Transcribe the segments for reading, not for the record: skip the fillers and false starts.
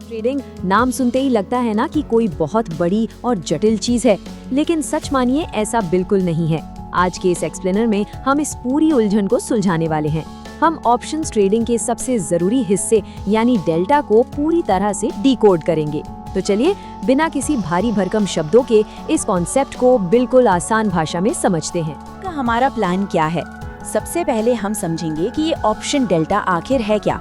Trading नाम सुनते ही लगता है ना कि कोई बहुत बड़ी और जटिल चीज है, लेकिन सच मानिए ऐसा बिल्कुल नहीं है। आज के इस एक्सप्लेनर में हम इस पूरी उलझन को सुलझाने वाले हैं। हम ऑप्शंस ट्रेडिंग के सबसे जरूरी हिस्से यानी डेल्टा को पूरी तरह से डिकोड करेंगे। तो चलिए बिना किसी भारी भरकम शब्दों के इस कॉन्सेप्ट को बिल्कुल आसान भाषा में समझते हैं। हमारा प्लान क्या है? सबसे पहले हम समझेंगे कि ये ऑप्शन डेल्टा आखिर है क्या,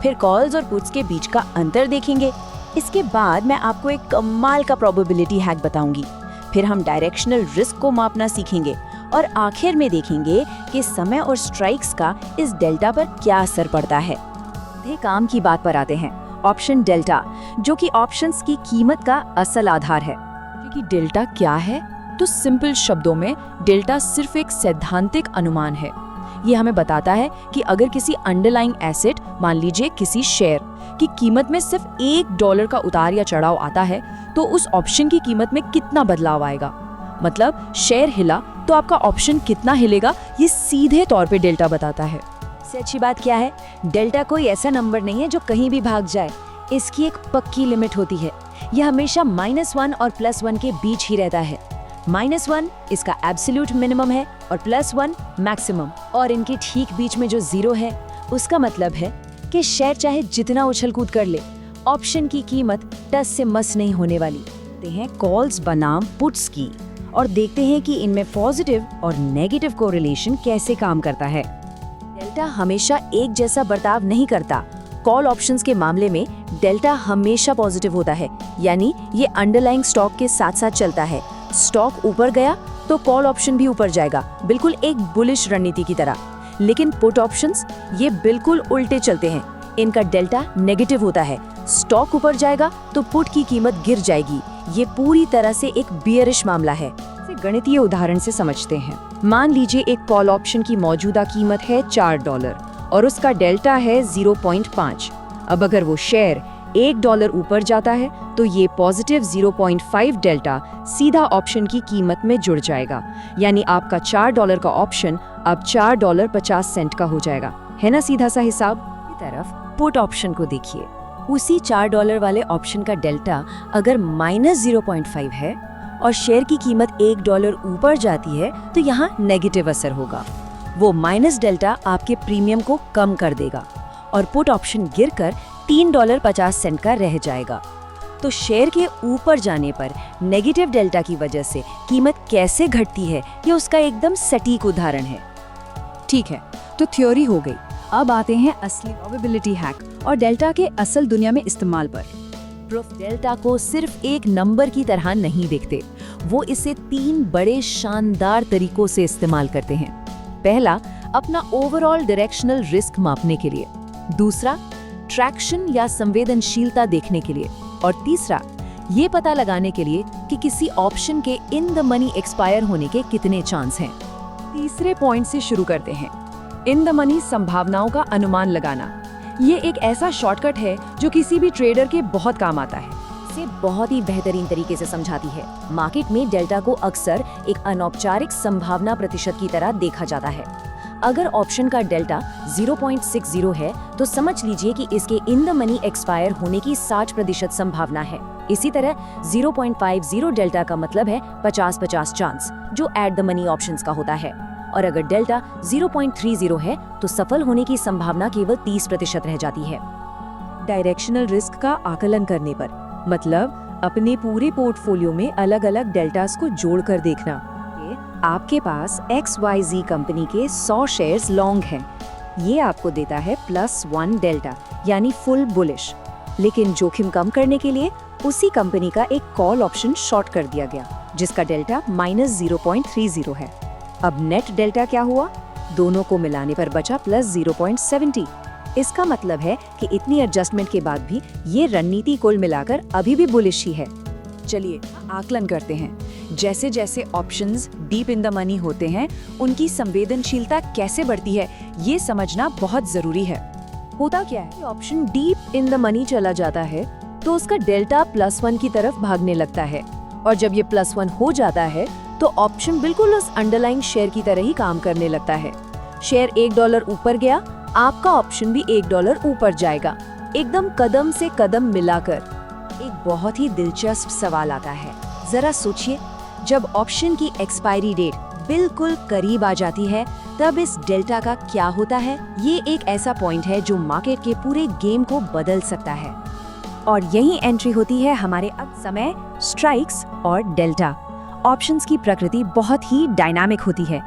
फिर कॉल्स और पुट्स के बीच का अंतर देखेंगे। इसके बाद मैं आपको एक कमाल का प्रोबेबिलिटी हैक बताऊंगी। फिर हम डायरेक्शनल रिस्क को मापना सीखेंगे और आखिर में देखेंगे कि समय और स्ट्राइक्स का इस डेल्टा पर क्या असर पड़ता है। काम की बात पर आते हैं। ऑप्शन डेल्टा, जो कि ऑप्शंस की कीमत का असल आधार है। क्योंकि डेल्टा क्या है, तो सिंपल शब्दों में डेल्टा सिर्फ एक सैद्धांतिक अनुमान है। ये हमें बताता है कि अगर किसी अंडरलाइंग एसेट, मान लीजिए किसी शेयर की कीमत में सिर्फ $1 का उतार या चढ़ाव आता है, तो उस ऑप्शन की कीमत में कितना बदलाव आएगा। मतलब शेयर हिला तो आपका ऑप्शन कितना हिलेगा, ये सीधे तौर पे डेल्टा बताता है। इससे अच्छी बात क्या है, डेल्टा कोई ऐसा नंबर नहीं है जो कहीं भी भाग जाए। इसकी एक पक्की लिमिट होती है। यह हमेशा -1 और +1 के बीच ही रहता है। -1 इसका एब्सोल्यूट मिनिमम है और +1 मैक्सिमम, और इनके ठीक बीच में जो 0 है उसका मतलब है कि शेयर चाहे जितना उछल कूद कर ले, ऑप्शन की कीमत टस से मस नहीं होने वाली। देखते हैं कॉल्स बनाम पुट्स की और देखते हैं कि इनमें पॉजिटिव और नेगेटिव कोरिलेशन कैसे काम करता है। डेल्टा हमेशा एक जैसा बर्ताव नहीं करता। कॉल ऑप्शंस के मामले में डेल्टा हमेशा पॉजिटिव होता है, यानी ये अंडरलाइंग स्टॉक के साथ साथ चलता है। स्टॉक ऊपर गया तो कॉल ऑप्शन भी ऊपर जाएगा, बिल्कुल एक बुलिश रणनीति की तरह। लेकिन पुट ऑप्शंस ये बिल्कुल उल्टे चलते हैं। इनका डेल्टा नेगेटिव होता है। स्टॉक ऊपर जाएगा तो पुट की कीमत गिर जाएगी। ये पूरी तरह से एक बियरिश मामला है। गणितीय उदाहरण से समझते हैं। मान लीजिए एक कॉल ऑप्शन की मौजूदा कीमत है $4 और उसका डेल्टा है 0.5। अब अगर वो शेयर $1 ऊपर जाता है तो ये पॉजिटिव 0.5 डेल्टा सीधा ऑप्शन की कीमत में जुड़ जाएगा, यानी आपका $4 का ऑप्शन अब $4.50 का हो जाएगा। है ना सीधा सा हिसाब। तरफ पुट ऑप्शन को देखिए। उसी $4 वाले ऑप्शन का डेल्टा अगर -0.5 है और शेयर की कीमत $1 ऊपर जाती है तो यहाँ नेगेटिव असर होगा। वो माइनस डेल्टा आपके प्रीमियम को कम कर देगा और पुट ऑप्शन गिरकर $3.50 का रह जाएगा। तो शेयर के ऊपर जाने पर नेगेटिव डेल्टा की वजह से कीमत कैसे घटती है, ये उसका एकदम सटीक उदाहरण है। ठीक है, तो थ्योरी हो गई। अब आते हैं असली प्रोबेबिलिटी हैक और डेल्टा के असल दुनिया में इस्तेमाल पर। प्रूफ डेल्टा को सिर्फ एक नंबर की तरह नहीं देखते, वो इसे 3 बड़े शानदार तरीकों से इस्तेमाल करते हैं। पहला, अपना ओवरऑल डायरेक्शनल रिस्क मापने के लिए। दूसरा, ट्रैक्शन या संवेदनशीलता देखने के लिए। और तीसरा, ये पता लगाने के लिए कि किसी ऑप्शन के इन द मनी एक्सपायर होने के कितने चांस हैं। तीसरे पॉइंट से शुरू करते हैं। इन द मनी संभावनाओं का अनुमान लगाना। ये एक ऐसा शॉर्टकट है जो किसी भी ट्रेडर के बहुत काम आता है। इसे बहुत ही बेहतरीन तरीके से समझाती है। मार्केट में डेल्टा को अक्सर एक अनौपचारिक संभावना प्रतिशत की तरह देखा जाता है। अगर ऑप्शन का डेल्टा 0.60 है तो समझ लीजिए कि इसके इन द मनी एक्सपायर होने की 60% संभावना है। इसी तरह 0.50 डेल्टा का मतलब है 50-50 चांस, जो एट द मनी ऑप्शंस का होता है। और अगर डेल्टा 0.30 है तो सफल होने की संभावना केवल 30% रह जाती है। डायरेक्शनल रिस्क का आकलन करने पर मतलब अपने पूरे पोर्टफोलियो में अलग अलग डेल्टास को जोड़कर देखना। आपके पास XYZ कंपनी के 100 शेयर्स लॉन्ग हैं। ये आपको देता है +1 डेल्टा, यानी फुल बुलिश। लेकिन जोखिम कम करने के लिए उसी कंपनी का एक कॉल ऑप्शन शॉर्ट कर दिया गया, जिसका डेल्टा -0.30 है। अब नेट डेल्टा क्या हुआ? दोनों को मिलाने पर बचा +0.70। इसका मतलब है कि इतनी एडजस्टमेंट के बाद भी ये रणनीति कुल मिलाकर अभी भी बुलिश ही है। चलिए आकलन करते हैं। जैसे जैसे options deep in the money होते हैं, उनकी संवेदनशीलता कैसे बढ़ती है, ये समझना बहुत जरूरी है। होता क्या है, option deep in the money चला जाता है तो उसका डेल्टा +1 की तरफ भागने लगता है, और जब ये +1 हो जाता है तो ऑप्शन बिल्कुल उस अंडरलाइंग शेयर की तरह ही काम करने लगता है। शेयर $1 ऊपर गया, आपका ऑप्शन भी $1 ऊपर जाएगा। एकदम कदम से कदम मिलाकर। एक बहुत ही दिलचस्प सवाल आता है, जरा सोचिए, जब ऑप्शन की एक्सपायरी डेट बिल्कुल करीब आ जाती है तब इस डेल्टा का क्या होता है? ये एक ऐसा पॉइंट है जो मार्केट के पूरे गेम को बदल सकता है। और यही एंट्री होती है हमारे समय, स्ट्राइक्स और डेल्टा। ऑप्शंस की प्रकृति बहुत ही डायनामिक होती है।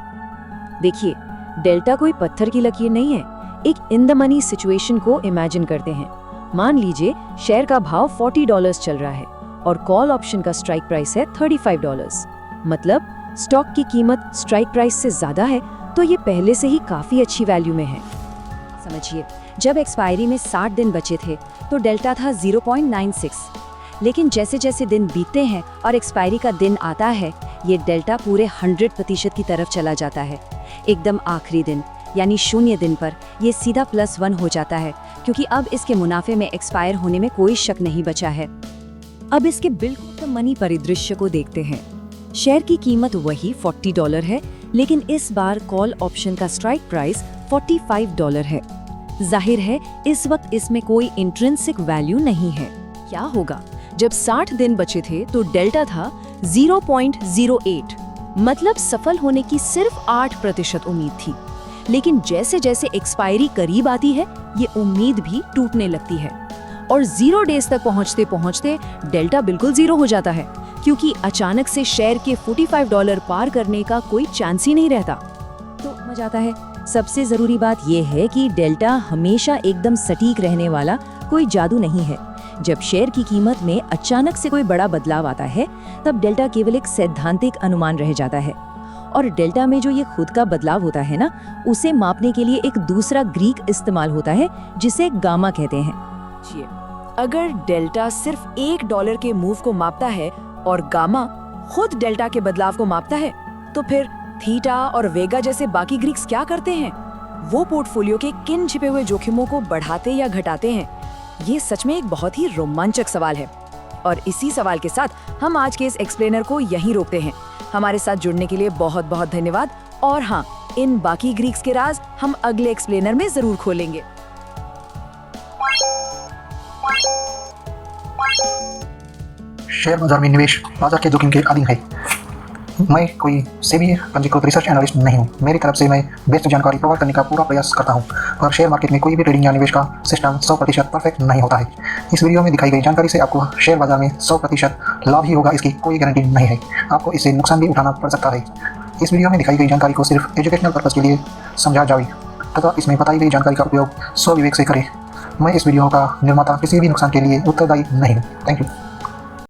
देखिए, डेल्टा कोई पत्थर की लकीर नहीं है। एक इन द मनी सिचुएशन को इमेजिन करते हैं। मान लीजिए शेयर का भाव $40 चल रहा है और कॉल ऑप्शन का स्ट्राइक प्राइस है $35। मतलब स्टॉक की कीमत स्ट्राइक प्राइस से ज्यादा है, तो ये पहले से ही काफी अच्छी वैल्यू में है। समझिए, जब एक्सपायरी में 60 दिन बचे थे तो डेल्टा था 0.96, लेकिन जैसे जैसे दिन बीतते हैं और एक्सपायरी का दिन आता है, ये डेल्टा पूरे 100% की तरफ चला जाता है। एकदम आखिरी दिन यानी 0 दिन पर ये सीधा +1 हो जाता है, क्योंकि अब इसके मुनाफे में एक्सपायर होने में कोई शक नहीं बचा है। अब इसके बिल्कुल मनी परिदृश्य को देखते हैं। शेयर की कीमत वही $40 है, लेकिन इस बार कॉल ऑप्शन का स्ट्राइक प्राइस $45 है। जाहिर है इस वक्त इसमें कोई इंट्रिंसिक वैल्यू नहीं है। क्या होगा जब 60 दिन बचे थे तो डेल्टा था 0.08, मतलब सफल होने की सिर्फ 8% उम्मीद थी। लेकिन जैसे जैसे एक्सपायरी करीब आती है, ये उम्मीद भी टूटने लगती है और 0 डेज तक पहुंचते पहुंचते डेल्टा बिल्कुल 0 हो जाता है, क्योंकि अचानक से शेयर के $45 पार करने का कोई चांस ही नहीं रहता। तो समझ आता है, सबसे जरूरी बात यह है कि डेल्टा हमेशा एकदम सटीक रहने वाला कोई जादू नहीं है। जब शेयर की कीमत में अचानक से कोई बड़ा बदलाव आता है, तब डेल्टा केवल एक सैद्धांतिक अनुमान रह जाता है। और डेल्टा में जो ये खुद का बदलाव होता है ना, उसे मापने के लिए एक दूसरा ग्रीक इस्तेमाल होता है जिसे गामा कहते हैं। अगर डेल्टा सिर्फ $1 के मूव को मापता है और गामा खुद डेल्टा के बदलाव को मापता है, तो फिर थीटा और वेगा जैसे बाकी ग्रीक्स क्या करते हैं? वो पोर्टफोलियो के किन छिपे हुए जोखिमों को बढ़ाते या घटाते हैं? ये सच में एक बहुत ही रोमांचक सवाल है। और इसी सवाल के साथ हम आज के इस एक्सप्लेनर को यहीं रोकते हैं। हमारे साथ जुड़ने के लिए बहुत बहुत धन्यवाद। और हाँ, इन बाकी ग्रीक्स के राज हम अगले एक्सप्लेनर में जरूर खोलेंगे। शेयर बाजार में निवेश बाजार के जोखिम के अधीन है। मैं कोई सेबी पंजीकृत रिसर्च एनालिस्ट नहीं हूँ। मेरी तरफ से मैं बेस्ट जानकारी प्रोवाइड करने का पूरा प्रयास करता हूँ, और शेयर मार्केट में कोई भी ट्रेडिंग या निवेश का सिस्टम 100% परफेक्ट नहीं होता है। इस वीडियो में दिखाई गई जानकारी से आपको शेयर बाजार में 100% लाभ ही होगा, इसकी कोई गारंटी नहीं है। आपको इससे नुकसान भी उठाना पड़ सकता है। इस वीडियो में दिखाई गई जानकारी को सिर्फ एजुकेशनल पर्पज़ के लिए समझा जाए तथा इसमें बताई गई जानकारी का उपयोग स्वविवेक से करें। मैं इस वीडियो का निर्माता किसी भी नुकसान के लिए उत्तरदायी नहीं हूँ। Thank you.